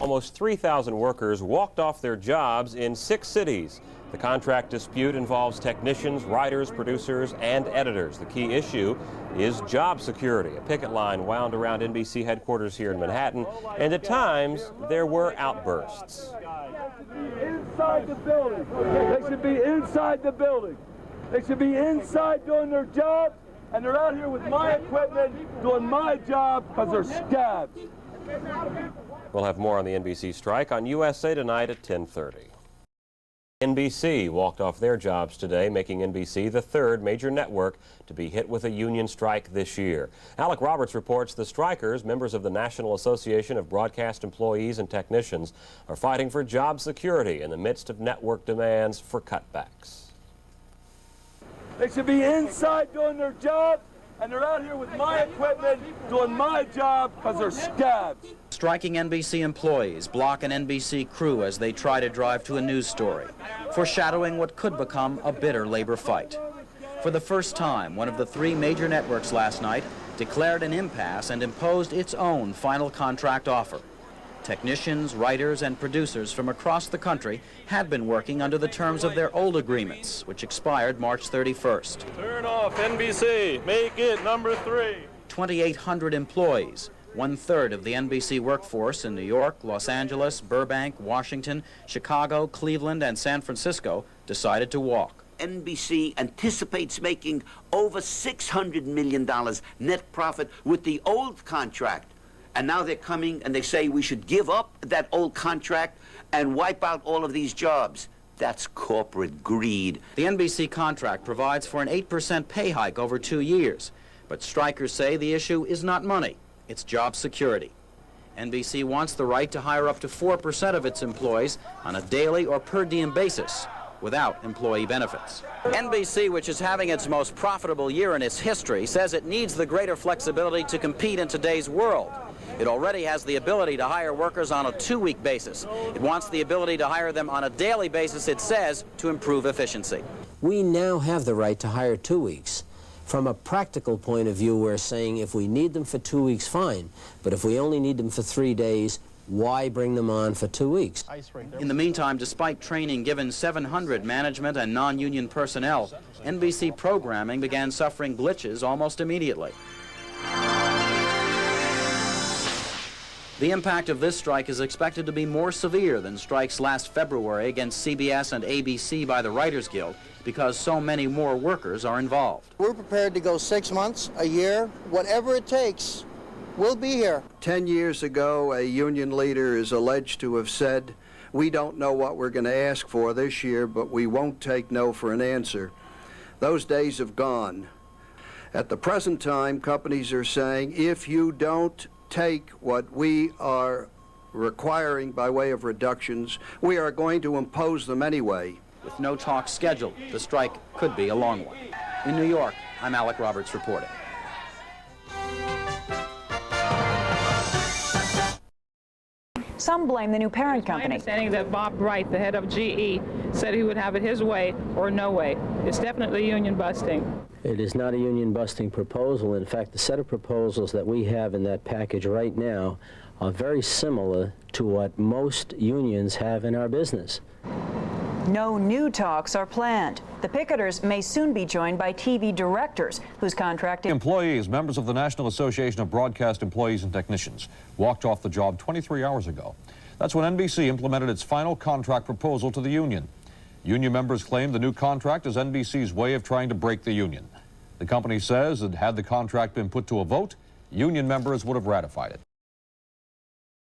Almost 3,000 workers walked off their jobs in 6 cities. The contract dispute involves technicians, writers, producers, and editors. The key issue is job security. A picket line wound around NBC headquarters here in Manhattan, and at times there were outbursts. Inside the building. They should be inside the building. They should be inside doing their job, and they're out here with my equipment doing my job because they're scabs. We'll have more on the NBC strike on USA Tonight at 10:30. NBC walked off their jobs today, making NBC the 3rd major network to be hit with a union strike this year. Alec Roberts reports the strikers, members of the National Association of Broadcast Employees and Technicians, are fighting for job security in the midst of network demands for cutbacks. They should be inside doing their job, and they're out here with my equipment doing my job because they're scabs. Striking NBC employees block an NBC crew as they try to drive to a news story, foreshadowing what could become a bitter labor fight. For the first time, one of the 3 major networks last night declared an impasse and imposed its own final contract offer. Technicians, writers, and producers from across the country had been working under the terms of their old agreements, which expired March 31st. Turn off NBC. Make it number 3. 2,800 employees, 1/3 of the NBC workforce in New York, Los Angeles, Burbank, Washington, Chicago, Cleveland, and San Francisco, decided to walk. NBC anticipates making over $600 million net profit with the old contract. And now they're coming and they say we should give up that old contract and wipe out all of these jobs. That's corporate greed. The NBC contract provides for an 8% pay hike over 2 years. But strikers say the issue is not money, it's job security. NBC wants the right to hire up to 4% of its employees on a daily or per diem basis without employee benefits. NBC, which is having its most profitable year in its history, says it needs the greater flexibility to compete in today's world. It already has the ability to hire workers on a 2-week basis. It wants the ability to hire them on a daily basis, it says, to improve efficiency. We now have the right to hire 2 weeks. From a practical point of view, we're saying if we need them for 2 weeks, fine. But if we only need them for 3 days, why bring them on for 2 weeks? In the meantime, despite training given 700 management and non-union personnel, NBC programming began suffering glitches almost immediately. The impact of this strike is expected to be more severe than strikes last February against CBS and ABC by the Writers Guild because so many more workers are involved. We're prepared to go 6 months, a year, whatever it takes. We'll be here. 10 years ago, a union leader is alleged to have said, "We don't know what we're going to ask for this year, but we won't take no for an answer." Those days have gone. At the present time, companies are saying, if you don't take what we are requiring by way of reductions, we are going to impose them anyway. With no talks scheduled, the strike could be a long one. In New York, I'm Alec Roberts reporting. Some blame the new parent company. My understanding that Bob Wright, the head of GE, said he would have it his way or no way. It's definitely union busting. It is not a union busting proposal. In fact, the set of proposals that we have in that package right now are very similar to what most unions have in our business. No new talks are planned. The picketers may soon be joined by TV directors whose contract... Employees, members of the National Association of Broadcast Employees and Technicians, walked off the job 23 hours ago. That's when NBC implemented its final contract proposal to the union. Union members claim the new contract is NBC's way of trying to break the union. The company says that had the contract been put to a vote, union members would have ratified it.